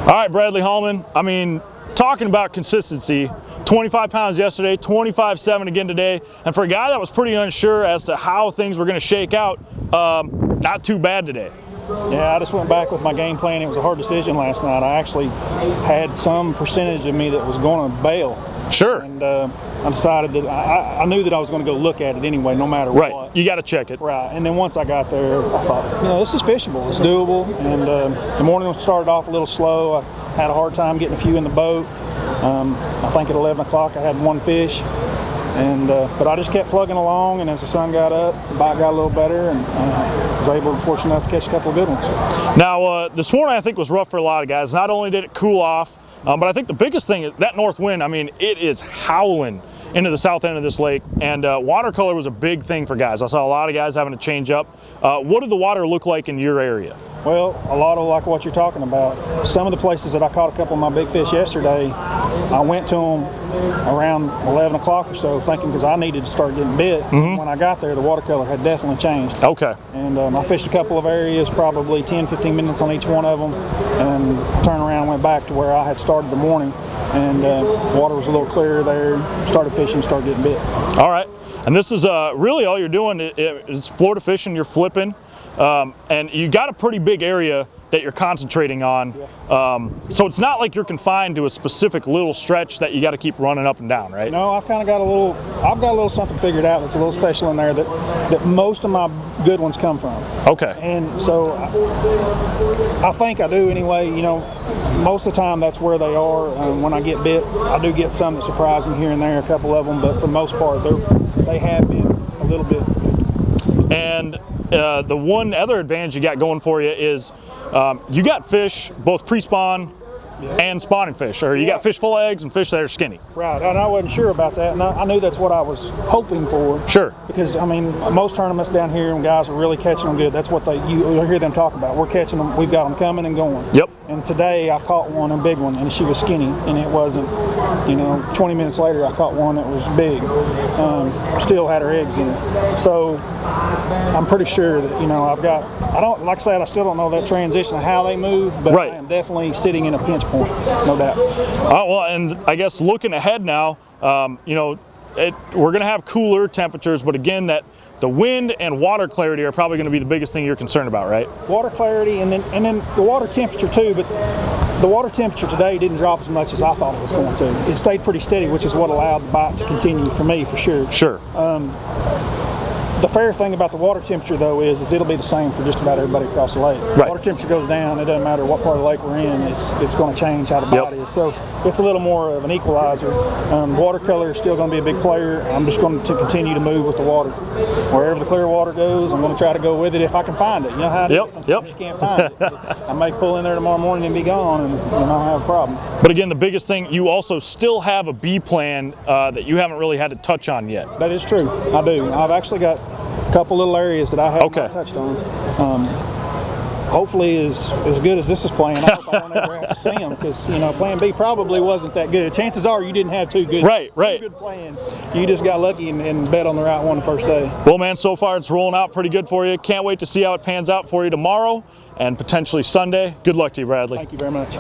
All right, Bradley Hallman. I mean, talking about consistency, 25 pounds yesterday, 25.7 again today, and for a guy that was pretty unsure as to how things were going to shake out, not too bad today. Yeah, I just went back with my game plan. It was a hard decision last night. I actually had some percentage of me that was going to bail. Sure. And I decided that I knew that I was going to go look at it anyway, no matter what. Right. You got to check it. Right. And then once I got there, I thought, this is fishable. It's doable. And the morning started off a little slow. I had a hard time getting a few in the boat. I think at 11 o'clock I had one fish. But I just kept plugging along, and as the sun got up, the bite got a little better, and was fortunate enough to catch a couple of good ones. Now, this morning I think was rough for a lot of guys. Not only did it cool off, but I think the biggest thing is that north wind. I mean, it is howling into the south end of this lake, and watercolor was a big thing for guys. I saw a lot of guys having to change up. What did the water look like in your area? Well, a lot of like what you're talking about. Some of the places that I caught a couple of my big fish yesterday, I went to them around 11 o'clock or so thinking because I needed to start getting bit. When I got there, the watercolor had definitely changed. Okay. And I fished a couple of areas, probably 10-15 minutes on each one of them, and turned around and went back to where I had started the morning, and water was a little clearer there, started fishing, started getting bit. All right. And this is really all you're doing is Florida fishing, you're flipping. And you got a pretty big area that you're concentrating on. Yeah. So it's not like you're confined to a specific little stretch that you got to keep running up and down, right? No, I've got a little something figured out that's a little special in there that most of my good ones come from. Okay. And so I think I do anyway. Most of the time that's where they are. When I get bit, I do get some that surprise me here and there, a couple of them, but for the most part, they have been a little bit. And the one other advantage you got going for you is you got fish both pre-spawn and spawning fish, or you got fish full of eggs and fish that are skinny. Right, and I wasn't sure about that, and I knew that's what I was hoping for. Sure. Because, I mean, most tournaments down here, and guys are really catching them good. That's what you'll hear them talk about. We're catching them, we've got them coming and going. Yep. And today I caught one, a big one, and she was skinny, and it wasn't, 20 minutes later I caught one that was big. Still had her eggs in it. So I'm pretty sure that, like I said, I still don't know that transition of how they move, but right. I am definitely sitting in a pinch point, no doubt. Well, and I guess looking ahead now, we're going to have cooler temperatures, but again, the wind and water clarity are probably going to be the biggest thing you're concerned about, right? Water clarity and then the water temperature too, but the water temperature today didn't drop as much as I thought it was going to. It stayed pretty steady, which is what allowed the bite to continue for me, for sure. Sure. The fair thing about the water temperature, though, is it'll be the same for just about everybody across the lake. Right. Water temperature goes down, it doesn't matter what part of the lake we're in, it's going to change how the bite is. So it's a little more of an equalizer. Watercolor is still going to be a big player. I'm just going to continue to move with the water. Wherever the clear water goes, I'm going to try to go with it if I can find it. You know how it is? Sometimes you can't find it. I may pull in there tomorrow morning and be gone, and I'll have a problem. But again, the biggest thing, you also still have a B plan that you haven't really had to touch on yet. That is true. I do. I've actually got a couple little areas that I haven't touched on. Hopefully as good as this is playing, I hope I don't ever have to see them, because plan B probably wasn't that good. Chances are you didn't have two good plans. You just got lucky and bet on the right one the first day. Well, man, so far it's rolling out pretty good for you. Can't wait to see how it pans out for you tomorrow and potentially Sunday. Good luck to you, Bradley. Thank you very much.